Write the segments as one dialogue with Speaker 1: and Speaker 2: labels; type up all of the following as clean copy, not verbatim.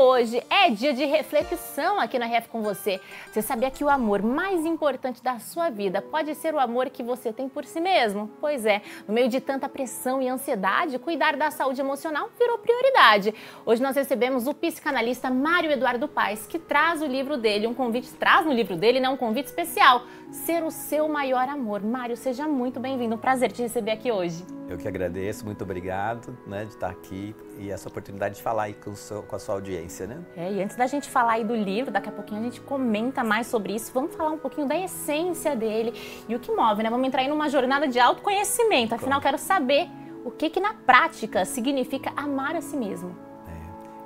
Speaker 1: hoje é dia de reflexão aqui na RF com você. Você sabia que o amor mais importante da sua vida pode ser o amor que você tem por si mesmo? Pois é, no meio de tanta pressão e ansiedade, cuidar da saúde emocional virou prioridade. Hoje nós recebemos o psicanalista Mário Eduardo Paes, que traz o livro dele, um convite especial, Ser o Seu Maior Amor. Mário, seja muito bem-vindo, um prazer te receber aqui hoje.
Speaker 2: Eu que agradeço, muito obrigado, de estar aqui e essa oportunidade de falar aí com a sua audiência, né?
Speaker 1: E antes da gente falar aí do livro, daqui a pouquinho a gente comenta mais sobre isso, vamos falar um pouquinho da essência dele e o que move, né? Vamos entrar aí numa jornada de autoconhecimento, afinal quero saber o que na prática significa amar a si mesmo.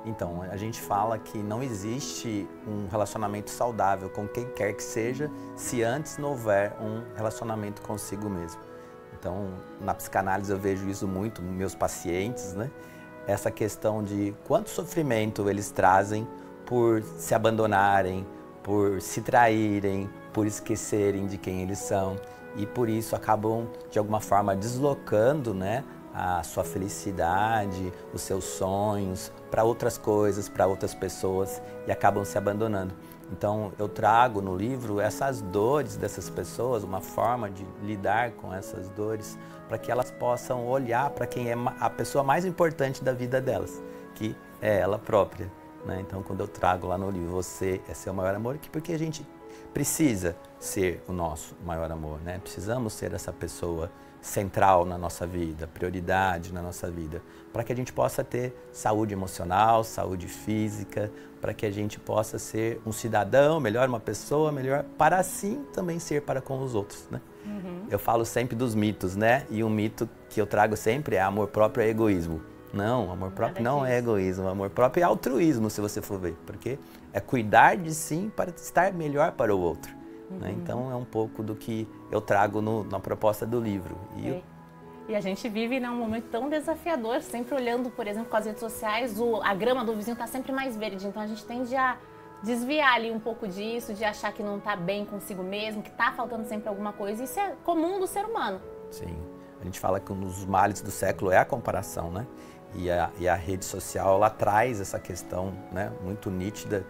Speaker 2: Então, a gente fala que não existe um relacionamento saudável com quem quer que seja se antes não houver um relacionamento consigo mesmo. Então, na psicanálise eu vejo isso muito nos meus pacientes, né? Essa questão de quanto sofrimento eles trazem por se abandonarem, por se traírem, por esquecerem de quem eles são e por isso acabam de alguma forma deslocando, né, a sua felicidade, os seus sonhos para outras coisas, para outras pessoas e acabam se abandonando. Então eu trago no livro essas dores dessas pessoas, uma forma de lidar com essas dores para que elas possam olhar para quem é a pessoa mais importante da vida delas, que é ela própria, né? Então quando eu trago lá no livro, você é seu maior amor, porque a gente precisa ser o nosso maior amor, né? Precisamos ser essa pessoa central na nossa vida, prioridade na nossa vida, para que a gente possa ter saúde emocional, saúde física, para que a gente possa ser um cidadão melhor, uma pessoa melhor, para assim também ser para com os outros, né? Eu falo sempre dos mitos, né? E um mito que eu trago sempre é amor próprio é egoísmo. Não, amor próprio não é egoísmo, amor próprio é altruísmo, se você for ver, porque é cuidar de si para estar melhor para o outro. Né? Então é um pouco do que eu trago na proposta do livro.
Speaker 1: E a gente vive num momento tão desafiador, sempre olhando, por exemplo, com as redes sociais, a grama do vizinho está sempre mais verde, então a gente tende a desviar ali um pouco disso, de achar que não está bem consigo mesmo, que está faltando sempre alguma coisa, isso é comum do ser humano.
Speaker 2: Sim, a gente fala que um dos males do século é a comparação, né? E a rede social, ela traz essa questão, né, muito nítida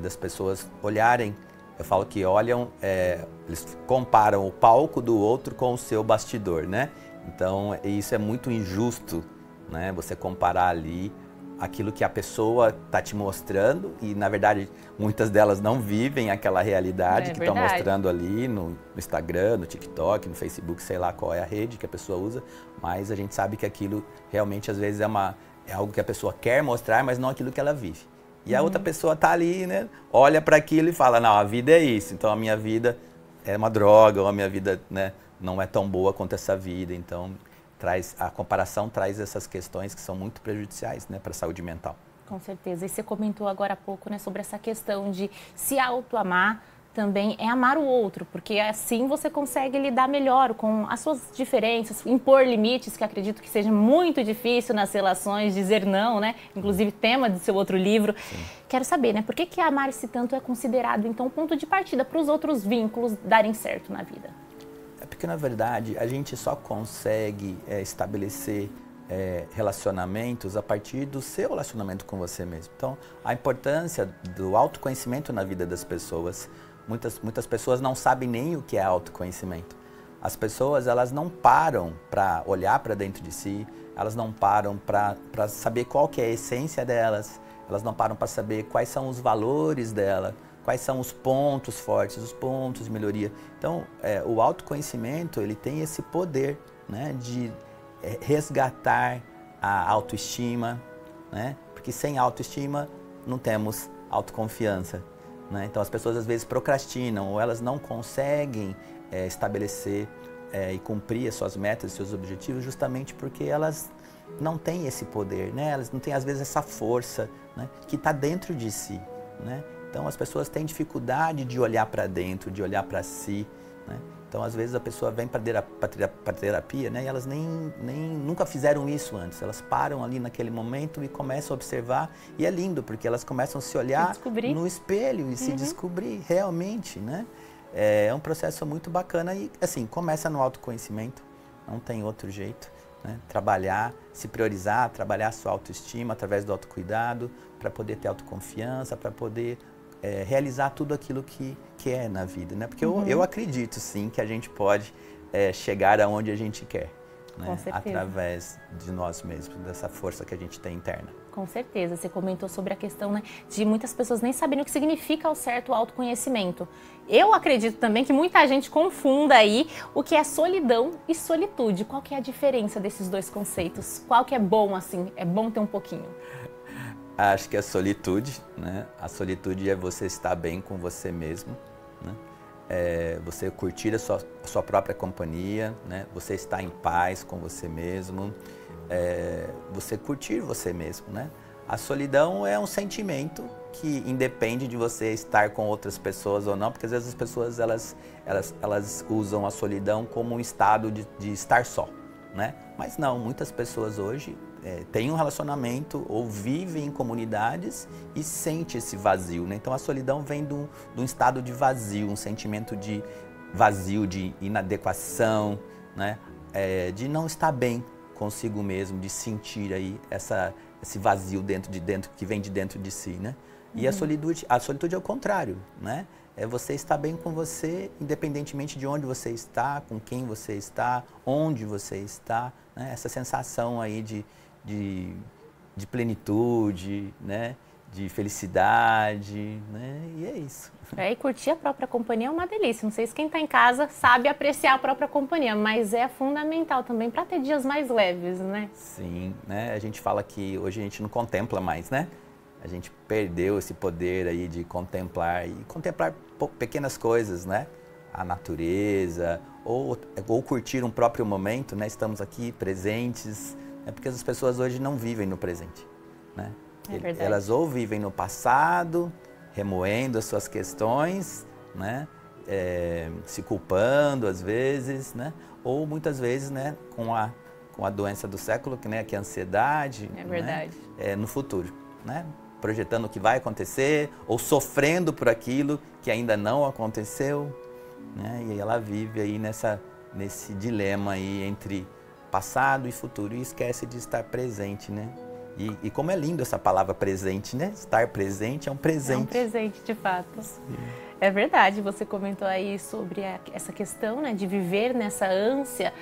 Speaker 2: das pessoas olharem. Eu falo que olham, eles comparam o palco do outro com o seu bastidor, né? Então, isso é muito injusto, né? Você comparar ali aquilo que a pessoa está te mostrando e, na verdade, muitas delas não vivem aquela realidade que estão mostrando ali no Instagram, no TikTok, no Facebook, sei lá qual é a rede que a pessoa usa, mas a gente sabe que aquilo realmente, às vezes, é algo que a pessoa quer mostrar, mas não aquilo que ela vive. E a outra pessoa tá ali, né, olha para aquilo e fala, não, a vida é isso, então a minha vida é uma droga, ou a minha vida, né, não é tão boa quanto essa vida. Então, a comparação traz essas questões que são muito prejudiciais, né, para a saúde mental.
Speaker 1: Com certeza. E você comentou agora há pouco, né, sobre essa questão de se autoamar também é amar o outro, porque assim você consegue lidar melhor com as suas diferenças, impor limites, que acredito que seja muito difícil nas relações, dizer não, né? Inclusive tema do seu outro livro. Sim. Quero saber, né, por que amar-se tanto é considerado, então, um ponto de partida para os outros vínculos darem certo na vida?
Speaker 2: É porque, na verdade, a gente só consegue estabelecer relacionamentos a partir do seu relacionamento com você mesmo. Então, a importância do autoconhecimento na vida das pessoas. Muitas pessoas não sabem nem o que é autoconhecimento. As pessoas, elas não param para olhar para dentro de si, elas não param para saber qual que é a essência delas, elas não param para saber quais são os valores dela, quais são os pontos fortes, os pontos de melhoria. Então, o autoconhecimento, ele tem esse poder, né, de resgatar a autoestima, né, porque sem autoestima não temos autoconfiança. Então as pessoas às vezes procrastinam ou elas não conseguem estabelecer e cumprir as suas metas e seus objetivos justamente porque elas não têm esse poder, né? Elas não têm às vezes essa força, né, que está dentro de si, né? Então as pessoas têm dificuldade de olhar para dentro, de olhar para si, né? Então às vezes a pessoa vem para terapia, né, e elas nunca fizeram isso antes. Elas param ali naquele momento e começam a observar e é lindo porque elas começam a se olhar no espelho e se descobrir realmente, né? É um processo muito bacana e assim, começa no autoconhecimento, não tem outro jeito. né? Trabalhar, se priorizar, trabalhar a sua autoestima através do autocuidado, para poder ter autoconfiança, para poder realizar tudo aquilo que é na vida, né? Porque eu acredito, sim, que a gente pode chegar aonde a gente quer, né? Através de nós mesmos, dessa força que a gente tem interna.
Speaker 1: Com certeza, você comentou sobre a questão, né, de muitas pessoas nem saberem o que significa ao certo o autoconhecimento. Eu acredito também que muita gente confunda aí o que é solidão e solitude. Qual que é a diferença desses dois conceitos? Qual que é bom, assim? É bom ter um pouquinho?
Speaker 2: Acho que a solitude, né? A solitude é você estar bem com você mesmo, né? Você curtir a sua própria companhia, né? Você estar em paz com você mesmo, você curtir você mesmo, né? A solidão é um sentimento que independe de você estar com outras pessoas ou não, porque às vezes as pessoas elas usam a solidão como um estado de estar só, né? Mas não, muitas pessoas hoje têm um relacionamento ou vivem em comunidades e sente esse vazio, né? Então a solidão vem de um estado de vazio, um sentimento de vazio, de inadequação, né? De não estar bem consigo mesmo, de sentir aí esse vazio que vem de dentro de si, né? E a solitude é o contrário, né? É você estar bem com você, independentemente de onde você está, com quem você está, onde você está, né? Essa sensação aí de plenitude, né? De felicidade, né? E é isso.
Speaker 1: E curtir a própria companhia é uma delícia. Não sei se quem está em casa sabe apreciar a própria companhia, mas é fundamental também para ter dias mais leves, né?
Speaker 2: Sim, né? A gente fala que hoje a gente não contempla mais, né? A gente perdeu esse poder aí de contemplar pequenas coisas, né? A natureza, ou curtir um próprio momento, né? Estamos aqui presentes, né? Porque as pessoas hoje não vivem no presente, né? Elas ou vivem no passado, remoendo as suas questões, né? Se culpando às vezes, né? Ou muitas vezes, né? Com a doença do século, que é a ansiedade,
Speaker 1: é verdade,
Speaker 2: né? No futuro, né? Projetando o que vai acontecer ou sofrendo por aquilo que ainda não aconteceu, né? E ela vive aí nesse dilema aí entre passado e futuro e esquece de estar presente, né? E como é lindo essa palavra presente, né? Estar presente é um presente.
Speaker 1: É um presente, de fato. Sim. É verdade, você comentou aí sobre essa questão, né, de viver nessa ânsia.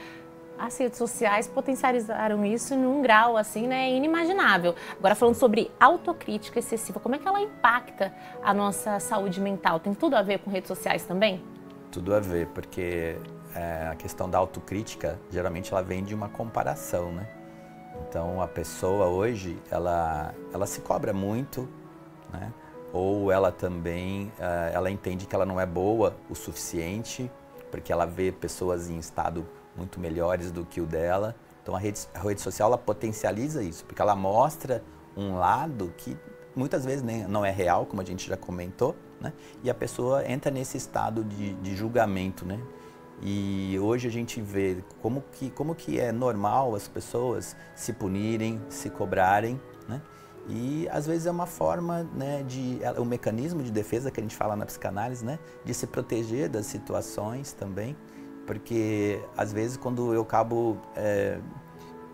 Speaker 1: As redes sociais potencializaram isso num grau, assim, né, inimaginável. Agora, falando sobre autocrítica excessiva, como é que ela impacta a nossa saúde mental? Tem tudo a ver com redes sociais também?
Speaker 2: Tudo a ver, porque a questão da autocrítica, geralmente ela vem de uma comparação, né? Então, a pessoa hoje, ela se cobra muito, né? Ou ela também, ela entende que ela não é boa o suficiente, porque ela vê pessoas em estado muito melhores do que o dela. Então, a rede social, ela potencializa isso, porque ela mostra um lado que muitas vezes não é real, como a gente já comentou, né? E a pessoa entra nesse estado de julgamento, né? E hoje a gente vê como que é normal as pessoas se punirem, se cobrarem, né? E às vezes é uma forma, né, um mecanismo de defesa que a gente fala na psicanálise, né, de se proteger das situações também, porque às vezes quando eu acabo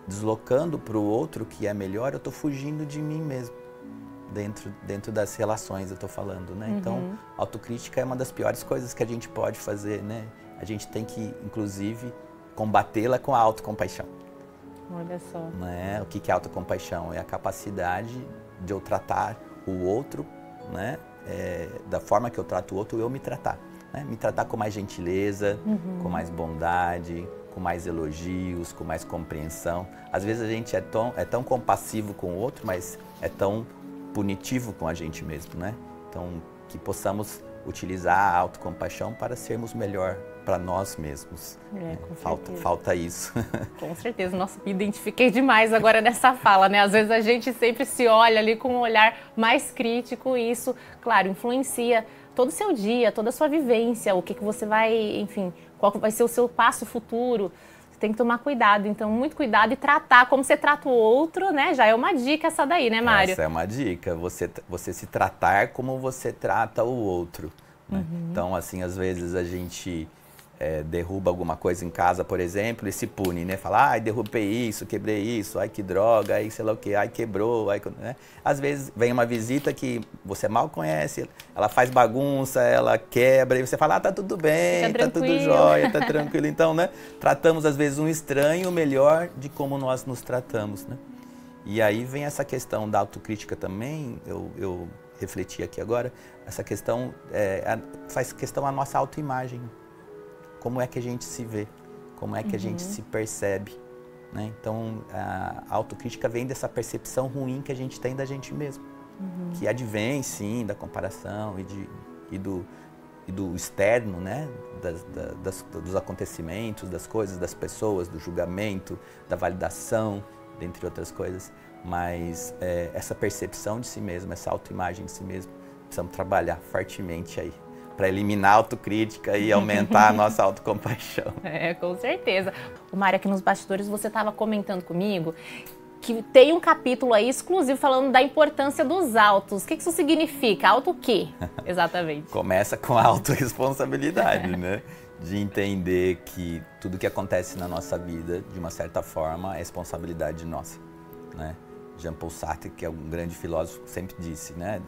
Speaker 2: deslocando para o outro que é melhor, eu estou fugindo de mim mesmo, dentro das relações eu estou falando, né? Então, autocrítica é uma das piores coisas que a gente pode fazer, né? A gente tem que, inclusive, combatê-la com a autocompaixão.
Speaker 1: Olha só.
Speaker 2: Né? O que é autocompaixão? É a capacidade de eu tratar o outro, né? Da forma que eu trato o outro, eu me tratar. Né? Me tratar com mais gentileza, com mais bondade, com mais elogios, com mais compreensão. Às vezes a gente é tão compassivo com o outro, mas é tão punitivo com a gente mesmo, né? Então, que possamos utilizar a autocompaixão para sermos melhor para nós mesmos. Falta isso.
Speaker 1: Com certeza. Nossa, me identifiquei demais agora nessa fala, né? Às vezes a gente sempre se olha ali com um olhar mais crítico e isso, claro, influencia todo o seu dia, toda a sua vivência, o que você vai, enfim, qual vai ser o seu passo futuro. Você tem que tomar cuidado, então muito cuidado e tratar como você trata o outro, né? Já é uma dica essa daí, né, Mário?
Speaker 2: Essa é uma dica, você se tratar como você trata o outro, né? Então, assim, às vezes a gente derruba alguma coisa em casa, por exemplo, e se pune, né? Fala, ai, derrubei isso, quebrei isso, ai, que droga, ai, sei lá o que, ai, quebrou, ai, né? Às vezes vem uma visita que você mal conhece, ela faz bagunça, ela quebra, e você fala, tá tudo bem, tá tudo jóia, tá tranquilo. Então, né? Tratamos, às vezes, um estranho melhor de como nós nos tratamos, né? E aí vem essa questão da autocrítica também, eu refleti aqui agora, essa questão faz questão a nossa autoimagem. Como é que a gente se vê, como é que a gente se percebe, né? Então, a autocrítica vem dessa percepção ruim que a gente tem da gente mesmo, que advém, sim, da comparação e do externo, né? Dos acontecimentos, das coisas, das pessoas, do julgamento, da validação, dentre outras coisas. Mas essa percepção de si mesmo, essa autoimagem de si mesmo, precisamos trabalhar fortemente aí, para eliminar a autocrítica e aumentar a nossa autocompaixão.
Speaker 1: Com certeza. O Mário, aqui nos bastidores, você estava comentando comigo que tem um capítulo aí exclusivo falando da importância dos autos. O que isso significa? Auto o quê? Exatamente.
Speaker 2: Começa com a autorresponsabilidade, né? De entender que tudo que acontece na nossa vida, de uma certa forma, é responsabilidade nossa, né? Jean-Paul Sartre, que é um grande filósofo, sempre disse, né?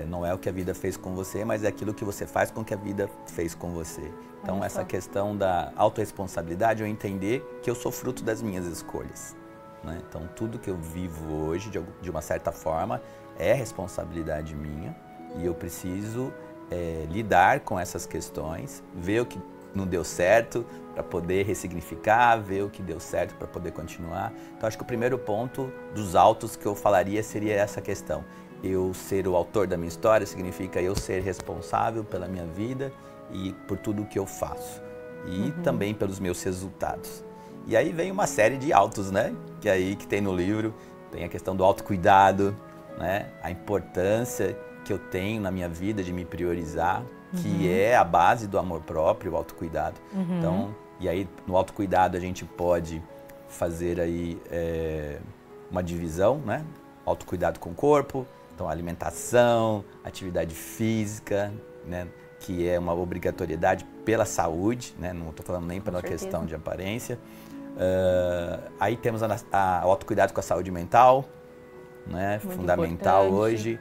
Speaker 2: Não é o que a vida fez com você, mas é aquilo que você faz com que a vida fez com você. Então, essa questão da autorresponsabilidade, eu entender que eu sou fruto das minhas escolhas, né? Então, tudo que eu vivo hoje, de uma certa forma, é responsabilidade minha e eu preciso lidar com essas questões, ver o que não deu certo para poder ressignificar, ver o que deu certo para poder continuar. Então, acho que o primeiro ponto dos autos que eu falaria seria essa questão. Eu ser o autor da minha história significa eu ser responsável pela minha vida e por tudo que eu faço. E também pelos meus resultados. E aí vem uma série de autos, né? Que tem no livro. Tem a questão do autocuidado, né? A importância que eu tenho na minha vida de me priorizar, que é a base do amor próprio, o autocuidado. Então, e aí no autocuidado a gente pode fazer aí uma divisão, né? Autocuidado com o corpo, então alimentação, atividade física, né? Que é uma obrigatoriedade pela saúde, né? Não estou falando nem pela questão de aparência. Aí temos o autocuidado com a saúde mental, né?
Speaker 1: Muito
Speaker 2: fundamental
Speaker 1: importante.
Speaker 2: Hoje.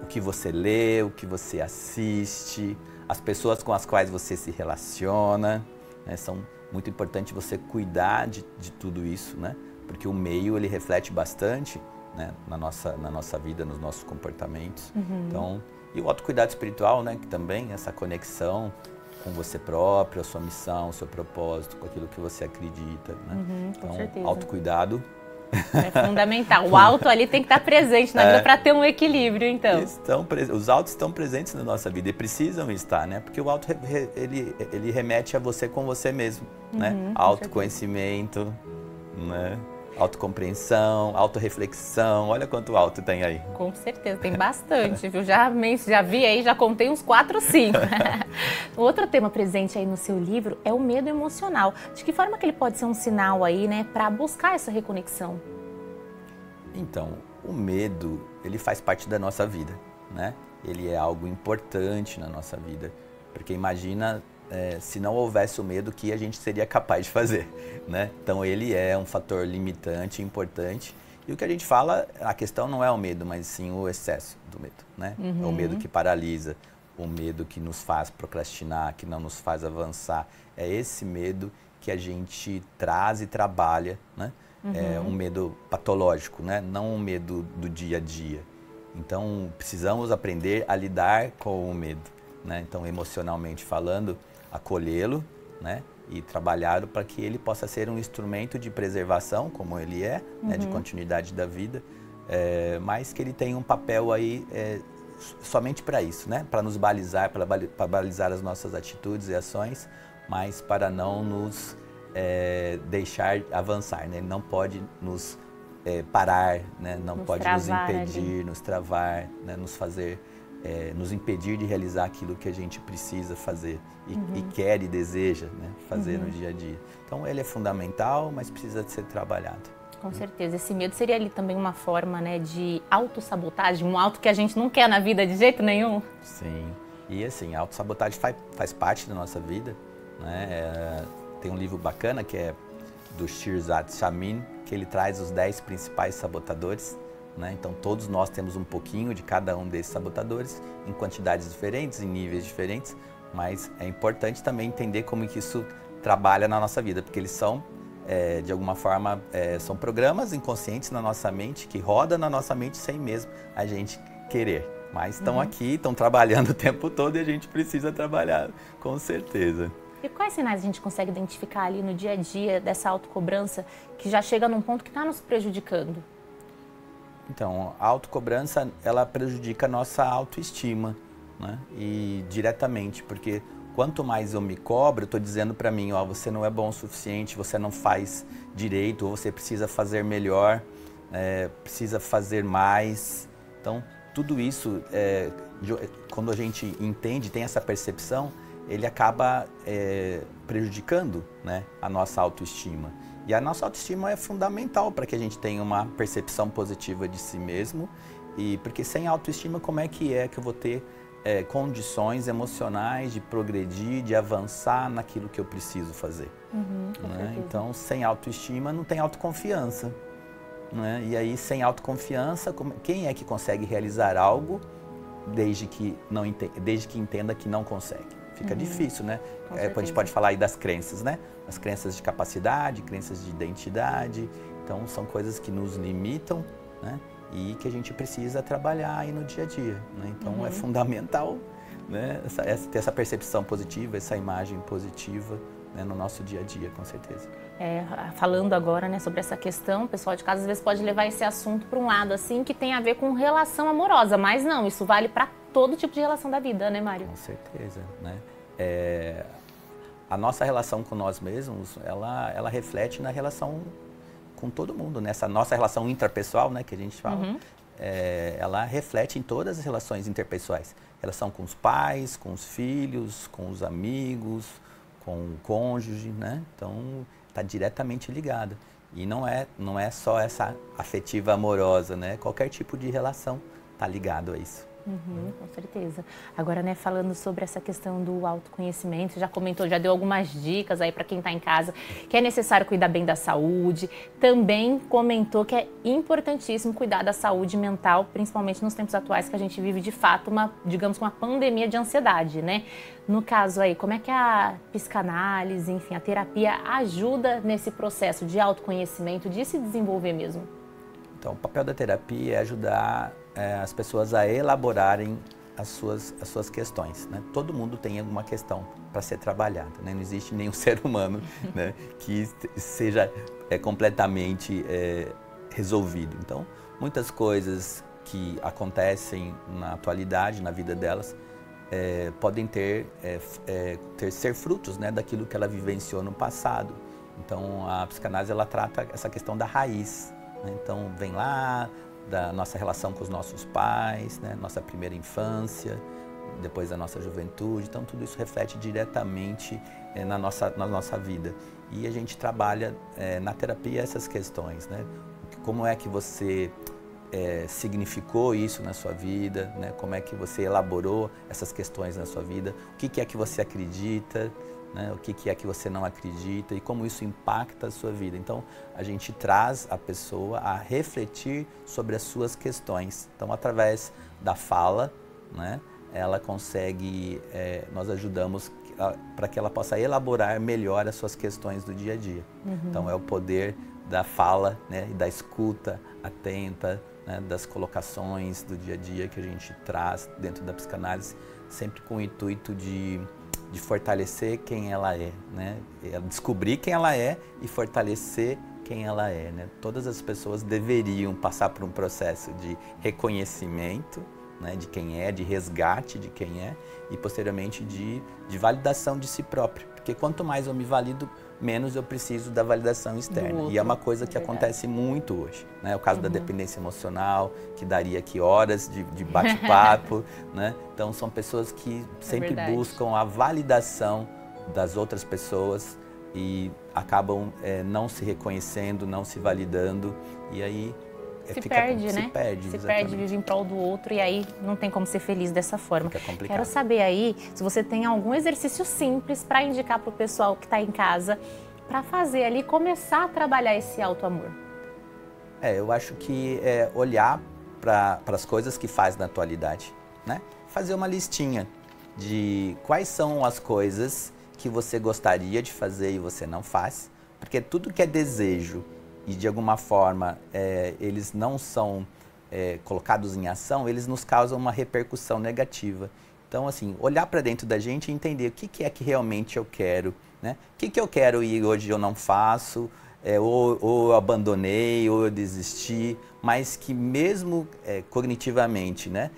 Speaker 2: O que você lê, o que você assiste, as pessoas com as quais você se relaciona, né? São muito importante você cuidar de tudo isso, né? Porque o meio ele reflete bastante, né? na nossa vida, nos nossos comportamentos. Então, e o autocuidado espiritual, né? Que também essa conexão com você próprio, a sua missão, o seu propósito, com aquilo que você acredita, né?
Speaker 1: Com
Speaker 2: Então,
Speaker 1: certeza.
Speaker 2: autocuidado
Speaker 1: é fundamental. O auto ali tem que estar presente na vida para ter um equilíbrio, então.
Speaker 2: Os autos estão presentes na nossa vida e precisam estar, né? Porque o auto ele remete a você com você mesmo, né? Autoconhecimento, né? Autocompreensão, autorreflexão, olha quanto auto tem aí.
Speaker 1: Com certeza, tem bastante, viu? Já vi aí, já contei uns 4 ou 5. Outro tema presente aí no seu livro é o medo emocional. De que forma que ele pode ser um sinal aí, né, para buscar essa reconexão?
Speaker 2: Então, o medo, ele faz parte da nossa vida, né? Ele é algo importante na nossa vida, porque imagina se não houvesse o medo, o que a gente seria capaz de fazer, né? Então ele é um fator limitante, importante. E o que a gente fala, a questão não é o medo, mas sim o excesso do medo, né? É o medo que paralisa, o medo que nos faz procrastinar, que não nos faz avançar. É esse medo que a gente traz e trabalha, né? É um medo patológico, né? Não um medo do dia a dia. Então precisamos aprender a lidar com o medo, né? Então emocionalmente falando, acolhê-lo, né? E trabalhá-lo para que ele possa ser um instrumento de preservação, como ele é, né? De continuidade da vida, mas que ele tenha um papel aí somente para isso, né? Para nos balizar, para balizar as nossas atitudes e ações, mas para não nos deixar avançar, né? Ele não pode nos parar, né? Não pode nos impedir, nos travar, né? Nos impedir de realizar aquilo que a gente precisa fazer e quer e deseja, né? Fazer no dia a dia. Então ele é fundamental, mas precisa de ser trabalhado.
Speaker 1: Com certeza. Esse medo seria ali também uma forma, né, de autossabotagem, um auto que a gente não quer na vida de jeito nenhum?
Speaker 2: Sim. E assim, a autossabotagem faz parte da nossa vida, né? Tem um livro bacana que é do Shirzad Chamine, que ele traz os 10 principais sabotadores, né? Então todos nós temos um pouquinho de cada um desses sabotadores, em quantidades diferentes, em níveis diferentes, mas é importante também entender como que isso trabalha na nossa vida, porque eles são, de alguma forma, são programas inconscientes na nossa mente, que rodam na nossa mente sem mesmo a gente querer. Mas estão aqui, estão trabalhando o tempo todo e a gente precisa trabalhar, com certeza.
Speaker 1: E quais sinais a gente consegue identificar ali no dia a dia dessa autocobrança que já chega num ponto que está nos prejudicando?
Speaker 2: Então, a autocobrança, ela prejudica a nossa autoestima, né? E diretamente, porque quanto mais eu me cobro, eu estou dizendo para mim, ó, você não é bom o suficiente, você não faz direito, ou você precisa fazer melhor, precisa fazer mais. Então, tudo isso, quando a gente entende, tem essa percepção, ele acaba prejudicando, né, a nossa autoestima. E a nossa autoestima é fundamental para que a gente tenha uma percepção positiva de si mesmo, e porque sem autoestima, como é que eu vou ter condições emocionais de progredir, de avançar naquilo que eu preciso fazer? Né? Então, sem autoestima, não tem autoconfiança. Né? E aí, sem autoconfiança, quem é que consegue realizar algo desde que entenda que não consegue? Fica difícil, né? A gente pode falar aí das crenças, né? As crenças de capacidade, crenças de identidade. Então, são coisas que nos limitam, né? E que a gente precisa trabalhar aí no dia a dia, né? Então, é fundamental, né? Ter essa percepção positiva, essa imagem positiva, né? No nosso dia a dia, com certeza.
Speaker 1: Falando agora, né, sobre essa questão, o pessoal de casa às vezes pode levar esse assunto para um lado assim que tem a ver com relação amorosa, mas não, isso vale para todo tipo de relação da vida, né, Mário?
Speaker 2: Com certeza, né? A nossa relação com nós mesmos, ela reflete na relação com todo mundo, né? Essa nossa relação intrapessoal, né, que a gente fala, ela reflete em todas as relações interpessoais. Relação com os pais, com os filhos, com os amigos, com o cônjuge, né? Então, está diretamente ligada. E não é só essa afetiva amorosa, né? Qualquer tipo de relação está ligado a isso.
Speaker 1: Com certeza. Agora, né, falando sobre essa questão do autoconhecimento, já comentou, já deu algumas dicas aí para quem está em casa, que é necessário cuidar bem da saúde. Também comentou que é importantíssimo cuidar da saúde mental, principalmente nos tempos atuais que a gente vive de fato digamos, uma pandemia de ansiedade, né? No caso aí, como é que a psicanálise, enfim, a terapia ajuda nesse processo de autoconhecimento, de se desenvolver mesmo?
Speaker 2: Então, o papel da terapia é ajudar as pessoas a elaborarem as suas questões, né? Todo mundo tem alguma questão para ser trabalhada, né? Não existe nenhum ser humano, né, que seja completamente resolvido. Então, muitas coisas que acontecem na atualidade, na vida delas, podem ser frutos, né, daquilo que ela vivenciou no passado. Então, a psicanálise, ela trata essa questão da raiz, né? Então, vem lá da nossa relação com os nossos pais, né? Nossa primeira infância, depois da nossa juventude. Então, tudo isso reflete diretamente na nossa vida. E a gente trabalha na terapia essas questões, né? Como é que você significou isso na sua vida, né? Como é que você elaborou essas questões na sua vida, o que é que você acredita, né? O que é que você não acredita e como isso impacta a sua vida. Então, a gente traz a pessoa a refletir sobre as suas questões. Então, através da fala, né, ela consegue, nós ajudamos para que ela possa elaborar melhor as suas questões do dia a dia. Então, é o poder da fala, né, e da escuta atenta, né, das colocações do dia a dia que a gente traz dentro da psicanálise, sempre com o intuito de fortalecer quem ela é, né? Descobrir quem ela é e fortalecer quem ela é, né? Todas as pessoas deveriam passar por um processo de reconhecimento, né, de quem é, de resgate de quem é e posteriormente de validação de si próprio. Porque quanto mais eu me valido, menos eu preciso da validação externa. E é uma coisa que acontece muito hoje, né? O caso da dependência emocional, que daria aqui horas de bate-papo, né? Então, são pessoas que sempre buscam a validação das outras pessoas e acabam não se reconhecendo, não se validando. E aí
Speaker 1: se perde, né?
Speaker 2: Se perde,
Speaker 1: se
Speaker 2: exatamente.
Speaker 1: perde, vive em prol do outro e aí não tem como ser feliz dessa forma.
Speaker 2: Fica complicado.
Speaker 1: Quero saber aí se você tem algum exercício simples para indicar para o pessoal que está em casa para fazer ali, começar a trabalhar esse auto-amor.
Speaker 2: Eu acho que é olhar para as coisas que faz na atualidade, né? Fazer uma listinha de quais são as coisas que você gostaria de fazer e você não faz, porque tudo que é desejo e de alguma forma eles não são colocados em ação, eles nos causam uma repercussão negativa. Então, assim, olhar para dentro da gente e entender o que é que realmente eu quero, né? O que eu quero e hoje eu não faço, ou eu abandonei, ou eu desisti, mas que mesmo cognitivamente, né?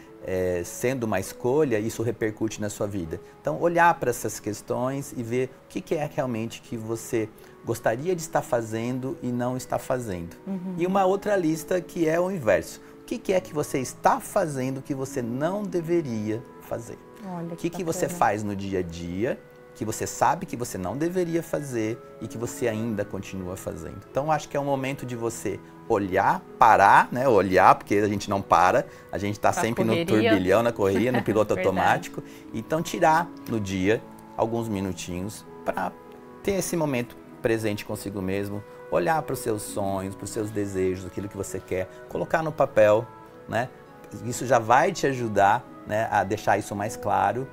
Speaker 2: Sendo uma escolha, isso repercute na sua vida. Então, olhar para essas questões e ver o que é realmente que você gostaria de estar fazendo e não está fazendo. E uma outra lista que é o inverso. O que é que você está fazendo que você não deveria fazer?
Speaker 1: Olha,
Speaker 2: o que você faz no dia a dia que você sabe que você não deveria fazer e que você ainda continua fazendo. Então, acho que é um momento de você olhar, parar, né? Olhar, porque a gente não para, a gente está sempre no turbilhão, na correria, no piloto automático. Então, tirar no dia alguns minutinhos para ter esse momento presente consigo mesmo, olhar para os seus sonhos, para os seus desejos, aquilo que você quer, colocar no papel, né? Isso já vai te ajudar, né, a deixar isso mais claro,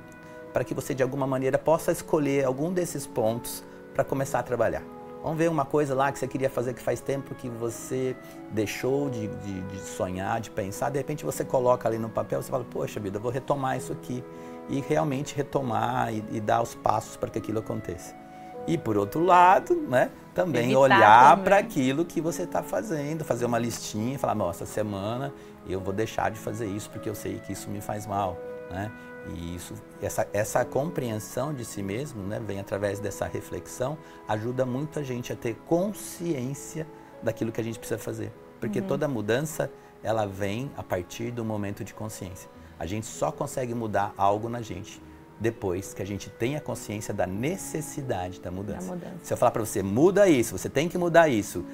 Speaker 2: para que você de alguma maneira possa escolher algum desses pontos para começar a trabalhar. Vamos ver uma coisa lá que você queria fazer que faz tempo que você deixou de sonhar, de pensar, de repente você coloca ali no papel, você fala, poxa vida, eu vou retomar isso aqui. E realmente retomar e dar os passos para que aquilo aconteça. E por outro lado, né, também olhar para aquilo que você está fazendo, fazer uma listinha e falar, nossa, essa semana eu vou deixar de fazer isso porque eu sei que isso me faz mal, né? E essa compreensão de si mesmo, né, vem através dessa reflexão, ajuda muito a gente a ter consciência daquilo que a gente precisa fazer. Porque toda mudança, ela vem a partir do momento de consciência. A gente só consegue mudar algo na gente depois que a gente tenha consciência da necessidade da mudança. Se eu falar para você, muda isso, você tem que mudar isso,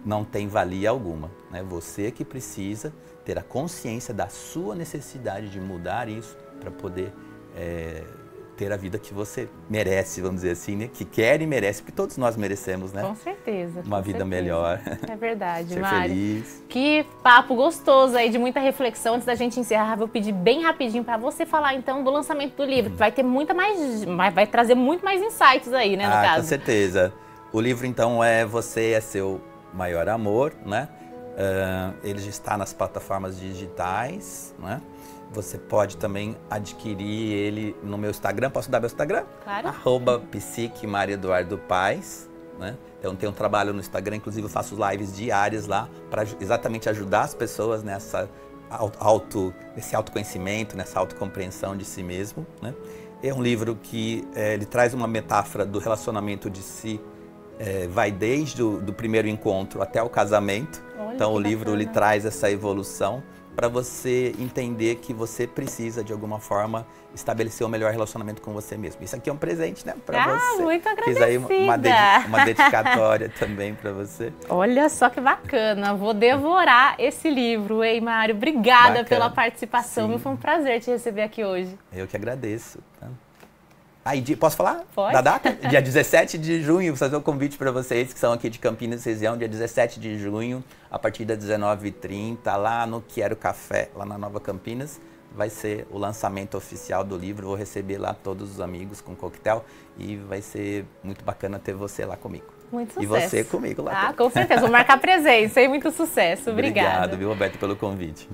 Speaker 2: não tem valia alguma, né? Você que precisa ter a consciência da sua necessidade de mudar isso para poder ter a vida que você merece, vamos dizer assim, né? Que quer e merece, porque todos nós merecemos, né?
Speaker 1: Com certeza.
Speaker 2: Uma vida melhor.
Speaker 1: É verdade,
Speaker 2: Ser
Speaker 1: Mário.
Speaker 2: feliz.
Speaker 1: Que papo gostoso aí, de muita reflexão. Antes da gente encerrar, vou pedir bem rapidinho para você falar então do lançamento do livro. Vai ter vai trazer muito mais insights aí, né, no caso.
Speaker 2: Com certeza. O livro então é Você é Seu Maior Amor, né? Ele já está nas plataformas digitais, né? Você pode também adquirir ele no meu Instagram. Posso dar meu Instagram?
Speaker 1: Claro.
Speaker 2: @psiquemarieduardopaz, né? Então tem um trabalho no Instagram, inclusive eu faço lives diárias lá para exatamente ajudar as pessoas nesse autoconhecimento, nessa autocompreensão de si mesmo, né? É um livro que ele traz uma metáfora do relacionamento de si, vai desde do primeiro encontro até o casamento.
Speaker 1: Olha,
Speaker 2: então o livro
Speaker 1: bacana.
Speaker 2: ele traz essa evolução para você entender que você precisa, de alguma forma, estabelecer o melhor relacionamento com você mesmo. Isso aqui é um presente, né, para você.
Speaker 1: Muito agradecida.
Speaker 2: Fiz aí uma dedicatória também para você.
Speaker 1: Olha só que bacana. Vou devorar esse livro, hein, Mário? Obrigada pela participação. Foi um prazer te receber aqui hoje.
Speaker 2: Eu que agradeço. Tá? Posso falar?
Speaker 1: Pode.
Speaker 2: Da data? Dia 17 de junho, vou fazer um convite para vocês que são aqui de Campinas e região, dia 17 de junho, a partir das 19h30, lá no Quero Café, lá na Nova Campinas, vai ser o lançamento oficial do livro. Vou receber lá todos os amigos com coquetel e vai ser muito bacana ter você lá comigo.
Speaker 1: Muito sucesso.
Speaker 2: E você comigo lá também.
Speaker 1: Com certeza, vou marcar presença e muito sucesso. Obrigada.
Speaker 2: Obrigado, viu, Roberto, pelo convite.